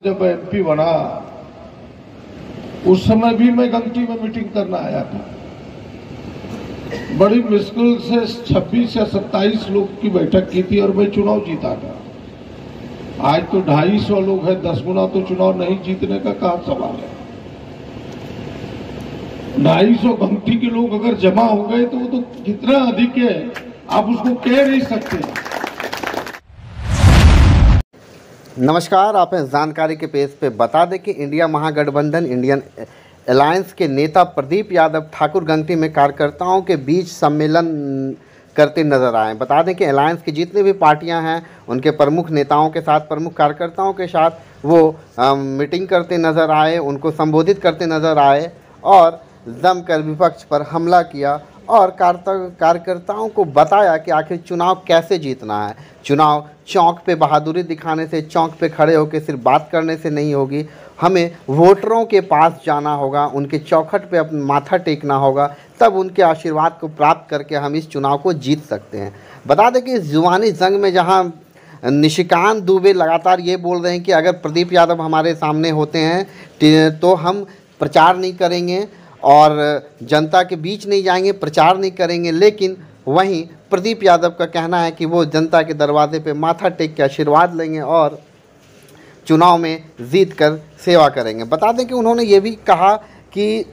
जब एमपी बना उस समय भी मैं गंगटी में मीटिंग करना आया था। बड़ी मुश्किल से 26 या 27 लोग की बैठक की थी और मैं चुनाव जीता था। आज तो 250 लोग हैं, 10 गुना तो चुनाव नहीं जीतने का कहाँ सवाल है। 250 गंगटी के लोग अगर जमा हो गए तो वो तो कितना अधिक है, आप उसको कह नहीं सकते। नमस्कार, आप हैं जानकारी के पेज पे। बता दें कि इंडिया महागठबंधन इंडियन अलायंस के नेता प्रदीप यादव ठाकुर गंगटी में कार्यकर्ताओं के बीच सम्मेलन करते नजर आए। बता दें कि अलायंस की जितनी भी पार्टियां हैं उनके प्रमुख नेताओं के साथ, प्रमुख कार्यकर्ताओं के साथ वो मीटिंग करते नजर आए, उनको संबोधित करते नजर आए और जमकर विपक्ष पर हमला किया और कार्यकर्ताओं को बताया कि आखिर चुनाव कैसे जीतना है। चुनाव चौक पे बहादुरी दिखाने से, चौक पे खड़े होकर सिर्फ बात करने से नहीं होगी। हमें वोटरों के पास जाना होगा, उनके चौखट पे अपना माथा टेकना होगा, तब उनके आशीर्वाद को प्राप्त करके हम इस चुनाव को जीत सकते हैं। बता दें कि इस जुबानी जंग में जहां निशिकांत दुबे लगातार ये बोल रहे हैं कि अगर प्रदीप यादव हमारे सामने होते हैं तो हम प्रचार नहीं करेंगे और जनता के बीच नहीं जाएंगे, प्रचार नहीं करेंगे, लेकिन वहीं प्रदीप यादव का कहना है कि वो जनता के दरवाजे पे माथा टेक के आशीर्वाद लेंगे और चुनाव में जीत कर सेवा करेंगे। बता दें कि उन्होंने ये भी कहा कि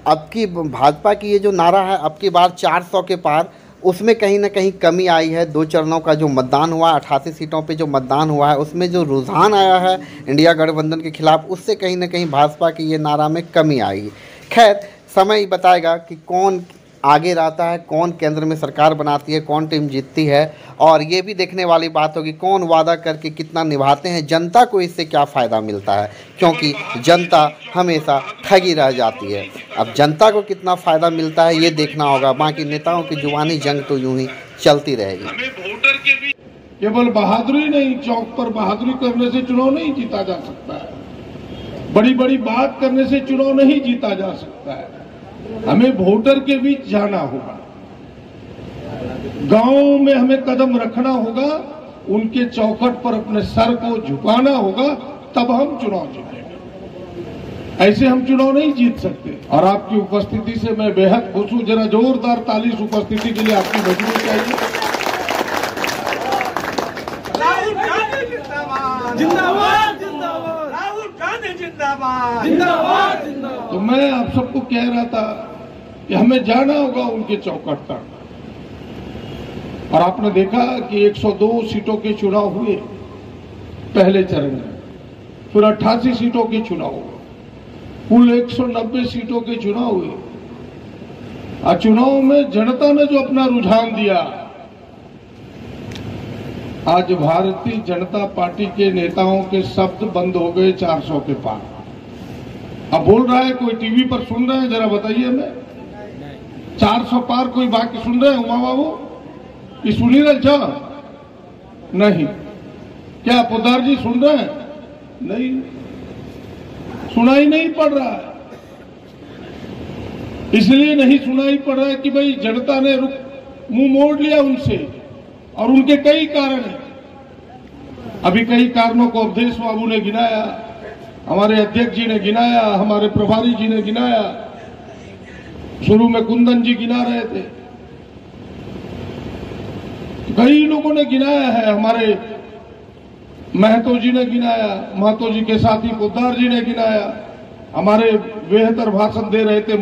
अब की भाजपा की ये जो नारा है, अब की बार 400 के पार, उसमें कहीं ना कहीं कमी आई है। 2 चरणों का जो मतदान हुआ, 88 सीटों पे जो मतदान हुआ है, उसमें जो रुझान आया है इंडिया गठबंधन के खिलाफ, उससे कहीं ना कहीं भाजपा की ये नारा में कमी आई। खैर, समय ही बताएगा कि कौन आगे रहता है, कौन केंद्र में सरकार बनाती है, कौन टीम जीतती है। और ये भी देखने वाली बात होगी कौन वादा करके कितना निभाते हैं, जनता को इससे क्या फ़ायदा मिलता है, क्योंकि जनता हमेशा ठगी रह जाती है। अब जनता को कितना फ़ायदा मिलता है ये देखना होगा, बाकी नेताओं की जुबानी जंग तो यूं ही चलती रहेगी। केवल बहादुरी नहीं, चौक पर बहादुरी करने से चुनाव नहीं जीता जा सकता है, बड़ी बड़ी बात करने से चुनाव नहीं जीता जा सकता है। हमें वोटर के बीच जाना होगा, गांव में हमें कदम रखना होगा, उनके चौखट पर अपने सर को झुकाना होगा, तब हम चुनाव जीतेंगे। ऐसे हम चुनाव नहीं जीत सकते। और आपकी उपस्थिति से मैं बेहद खुश हूं। जरा जोरदार ताली इस उपस्थिति के लिए आपकी बजनी चाहिए। जिंदाबाद जिंदाबाद, राहुल गांधी जिंदाबाद जिंदाबाद जिंदाबाद। तो मैं आप सबको कह रहा था कि हमें जाना होगा उनके चौखट तक। और आपने देखा कि 102 सीटों के चुनाव हुए पहले चरण में, फिर 88 सीटों के चुनाव हुए, कुल 190 सीटों के चुनाव हुए। और चुनाव में जनता ने जो अपना रुझान दिया, आज भारतीय जनता पार्टी के नेताओं के शब्द बंद हो गए 400 के पार। अब बोल रहा है कोई, टीवी पर सुन रहे हैं, जरा बताइए हमें, 400 पार कोई बाकी सुन रहे हैं उमा बाबू? ये सुनी रहा नहीं? क्या पोदार जी सुन रहे हैं? नहीं, सुनाई नहीं पड़ रहा है। इसलिए नहीं सुनाई पड़ रहा है कि भाई जनता ने मुंह मोड़ लिया उनसे, और उनके कई कारण हैं। अभी कई कारणों को अवधेश बाबू ने गिनाया, हमारे अध्यक्ष जी ने गिनाया, हमारे प्रभारी जी ने गिनाया, शुरू में कुंदन जी गिना रहे थे, कई लोगों ने गिनाया है। हमारे महतो जी ने गिनाया, महतो जी के साथी पोद्दार जी ने गिनाया, हमारे बेहतर भाषण दे रहे थे